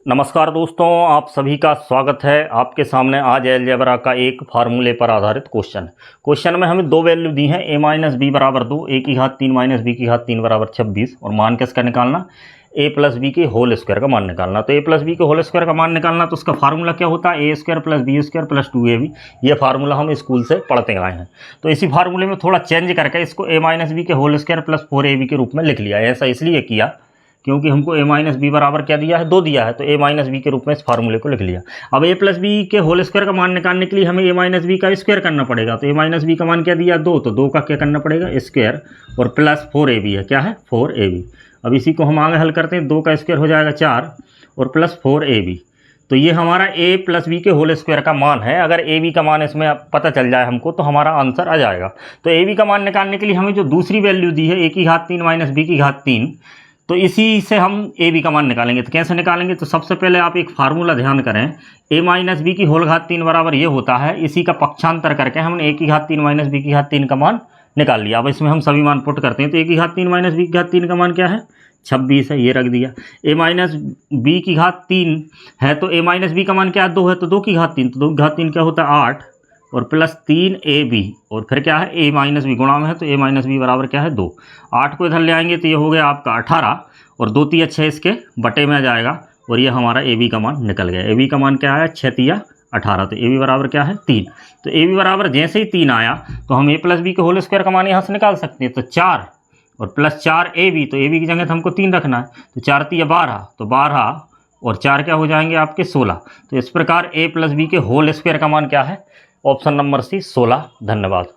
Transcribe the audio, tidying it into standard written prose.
नमस्कार दोस्तों, आप सभी का स्वागत है। आपके सामने आज अलजेब्रा का एक फार्मूले पर आधारित क्वेश्चन में हमें दो वैल्यू दी हैं, a माइनस बी बराबर 2, a की घात 3 माइनस बी की घात 3 बराबर 26 और मान किसका निकालना, a प्लस बी के होल स्क्वायर का मान निकालना। तो a प्लस बी के होल स्क्वायर का मान निकालना तो उसका फार्मूला क्या होता है, A square plus B square plus 2ab। ये फार्मूला हम स्कूल से पढ़ते आए हैं। तो इसी फार्मूले में थोड़ा चेंज करके इसको a माइनस बी के होल स्क्वायर प्लस 4ab के रूप में लिख लिया। ऐसा इसलिए किया क्योंकि हमको a माइनस बी बराबर क्या दिया है, 2 दिया है, तो a माइनस बी के रूप में इस फार्मूले को लिख लिया। अब a प्लस बी के होल स्क्वायर का मान निकालने के लिए हमें a माइनस बी का स्क्वायर करना पड़ेगा। तो a माइनस बी का मान क्या दिया, 2, तो 2 का क्या करना पड़ेगा, स्क्वायर, और प्लस 4ab है, क्या है 4ab। अब इसी को हम आगे हल करते हैं, 2 का स्क्वायर हो जाएगा 4 और प्लस 4ab। तो ये हमारा a प्लस बी के होल स्क्वायर का मान है। अगर ए बी का मान इसमें पता चल जाए हमको तो हमारा आंसर आ जाएगा। तो ए बी का मान निकालने के लिए हमें जो दूसरी वैल्यू दी है, a की घात 3 माइनस बी की घात 3, तो इसी से हम ए बी का मान निकालेंगे। तो कैसे निकालेंगे, तो सबसे पहले आप एक फार्मूला ध्यान करें, a माइनस बी की होल घात 3 बराबर ये होता है, इसी का पक्षांतर करके हमने a की घात 3 माइनस बी की घात 3 का मान निकाल लिया। अब इसमें हम सभी मान पुट करते हैं। तो a की घात 3 माइनस बी की घात 3 का मान क्या है, 26 है, ये रख दिया। a माइनस बी की घात 3 है, तो a माइनस बी का मान क्या है, 2 है, तो 2 की घात 3, तो 2 की घात 3 क्या होता है 8 और प्लस 3ab और फिर क्या है a माइनस बी गुणा में है, तो a माइनस बी बराबर क्या है 2। 8 को इधर ले आएंगे तो ये हो गया आपका 18 और 2 तिया 6 इसके बटे में आ जाएगा और ये हमारा ए बी का मान निकल गया। ए बी का मान क्या है, 6 तिया 18, तो ए बी बराबर क्या है 3। तो ए बी बराबर जैसे ही 3 आया तो हम a प्लस बी के होल स्क्वायर का मान यहाँ से निकाल सकते हैं। तो 4 और प्लस 4ab, तो ए बी की जगह तो हमको 3 रखना है, तो 4 तिया 12, तो 12 और 4 क्या हो जाएंगे आपके 16। तो इस प्रकार a प्लस बी के होल स्क्वायर का मान क्या है, ऑप्शन नंबर सी 16। धन्यवाद।